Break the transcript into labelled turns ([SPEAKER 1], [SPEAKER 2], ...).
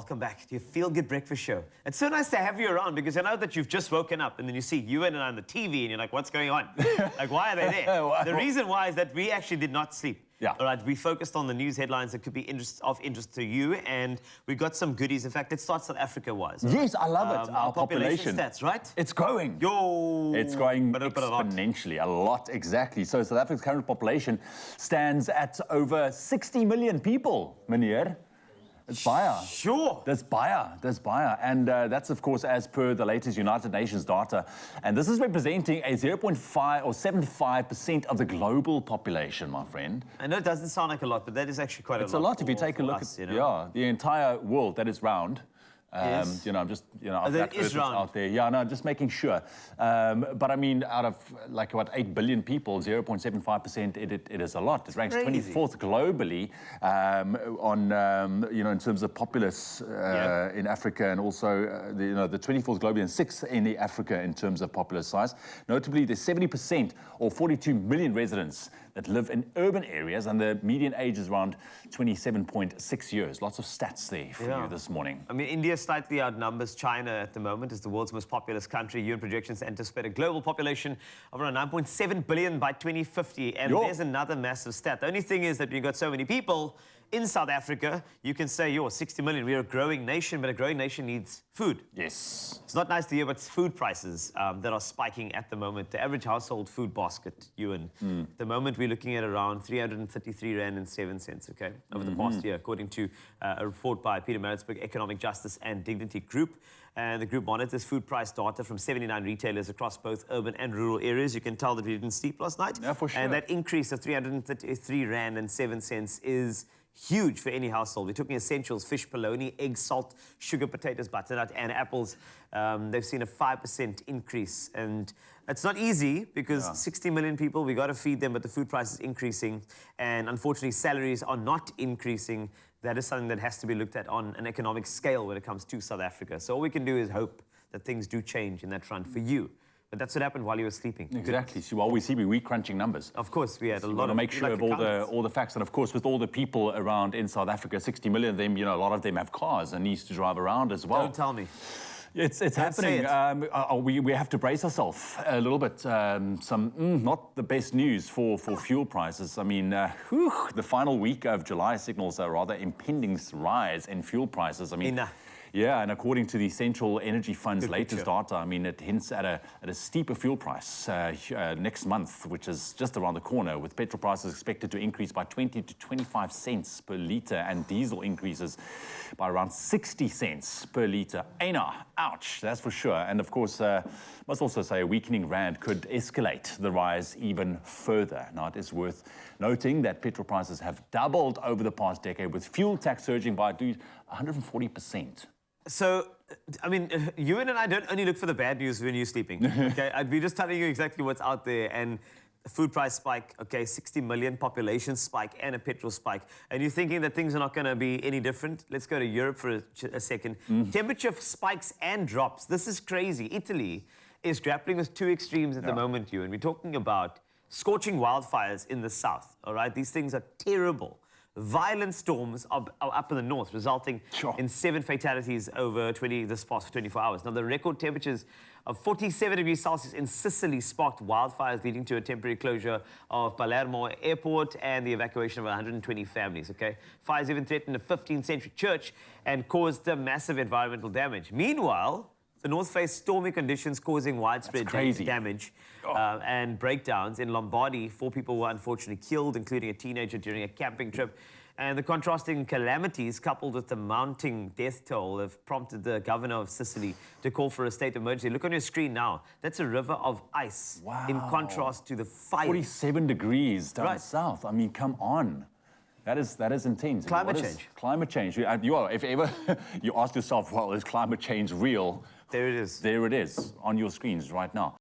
[SPEAKER 1] welcome back to your Feel Good Breakfast Show. It's so nice to have you around because I know that you've just woken up and then you see you and I on the TV and you're like, what's going on? Like, why are they there?
[SPEAKER 2] Wow.
[SPEAKER 1] The reason why is that we actually did not sleep.
[SPEAKER 2] Yeah.
[SPEAKER 1] All right, we focused on the news headlines that could be of interest to you, and we got some goodies. In fact, let's start South Africa-wise.
[SPEAKER 2] Yes, I love it. Our population
[SPEAKER 1] stats, right?
[SPEAKER 2] It's growing.
[SPEAKER 1] Yo!
[SPEAKER 2] It's growing
[SPEAKER 1] But a
[SPEAKER 2] exponentially, a lot, exactly. So South Africa's current population stands at over 60 million people, meneer. It's baie.
[SPEAKER 1] Sure.
[SPEAKER 2] That's baie. And that's, of course, as per the latest United Nations data. And this is representing a 0.5 or 75% of the global population, my friend.
[SPEAKER 1] I know it doesn't sound like a lot, but that is actually quite a lot.
[SPEAKER 2] It's a lot if you take a look at, the entire world that is round.
[SPEAKER 1] Yes.
[SPEAKER 2] You know, I'm just, I've
[SPEAKER 1] that
[SPEAKER 2] got
[SPEAKER 1] is round.
[SPEAKER 2] out there. Yeah, no, just making sure. But I mean, out of like what 8 billion people, 0.75%, it is a lot. It ranks
[SPEAKER 1] Crazy.
[SPEAKER 2] 24th globally on, in terms of populace in Africa, and also the 24th globally and 6th in Africa in terms of populace size. Notably, there's 70% or 42 million residents that live in urban areas, and the median age is around 27.6 years. Lots of stats there for you this morning.
[SPEAKER 1] I mean, India slightly outnumbers China at the moment as the world's most populous country. UN projections anticipate a global population of around 9.7 billion by 2050. And there's another massive stat. The only thing is that we've got so many people in South Africa, you can say, 60 million, we're a growing nation, but a growing nation needs food.
[SPEAKER 2] Yes.
[SPEAKER 1] It's not nice to hear about food prices that are spiking at the moment. The average household food basket, Ewan, at the moment we're looking at around 333 Rand and 7 cents, okay, over the past year, according to a report by Peter Maritzburg Economic Justice and Dignity Group. And the group monitors food price data from 79 retailers across both urban and rural areas. You can tell that we didn't sleep last night.
[SPEAKER 2] Yeah, for sure.
[SPEAKER 1] And that increase of 333 Rand and 7 cents is huge for any household. We're talking essentials: fish, polony, eggs, salt, sugar, potatoes, butternut, and apples. They've seen a 5% increase. And it's not easy because 60 million people, we got to feed them, but the food price is increasing. And unfortunately, salaries are not increasing. That is something that has to be looked at on an economic scale when it comes to South Africa. So all we can do is hope that things do change in that front for you. But that's what happened while you were sleeping.
[SPEAKER 2] Exactly. So while we see we're crunching numbers.
[SPEAKER 1] Of course, we had a lot
[SPEAKER 2] to
[SPEAKER 1] of...
[SPEAKER 2] make sure of all the facts. And of course, with all the people around in South Africa, 60 million of them, a lot of them have cars and needs to drive around as well.
[SPEAKER 1] Don't tell me.
[SPEAKER 2] It's happening. We have to brace ourselves a little bit. Not the best news for fuel prices. I mean, the final week of July signals a rather impending rise in fuel prices. I mean, yeah, and according to the Central Energy Fund's latest data, I mean, it hints at a steeper fuel price next month, which is just around the corner, with petrol prices expected to increase by 20 to 25 cents per litre and diesel increases by around 60 cents per litre. Ouch, that's for sure. And of course, must also say a weakening rand could escalate the rise even further. Now, it is worth noting that petrol prices have doubled over the past decade, with fuel tax surging by 140%.
[SPEAKER 1] So, I mean, you and I don't only look for the bad news when you're sleeping, okay? I'd be just telling you exactly what's out there. And a food price spike, okay, 60 million population spike and a petrol spike. And you're thinking that things are not going to be any different? Let's go to Europe for a second. Temperature spikes and drops. This is crazy. Italy is grappling with two extremes at the moment, and we're talking about scorching wildfires in the south, all right? These things are terrible. Violent storms are up in the north, resulting in 7 fatalities over this past 24 hours. Now, the record temperatures of 47 degrees Celsius in Sicily sparked wildfires, leading to a temporary closure of Palermo airport and the evacuation of 120 families, okay? Fires even threatened a 15th century church and caused massive environmental damage. Meanwhile, the north faced stormy conditions causing widespread damage and breakdowns. In Lombardy, 4 people were unfortunately killed, including a teenager during a camping trip. And the contrasting calamities, coupled with the mounting death toll, have prompted the governor of Sicily to call for a state of emergency. Look on your screen now. That's a river of ice, in contrast to the fire.
[SPEAKER 2] 47 degrees down south. I mean, come on. That is intense.
[SPEAKER 1] Climate change.
[SPEAKER 2] Climate change. If ever you ask yourself, well, is climate change real?
[SPEAKER 1] There it is.
[SPEAKER 2] There it is on your screens right now.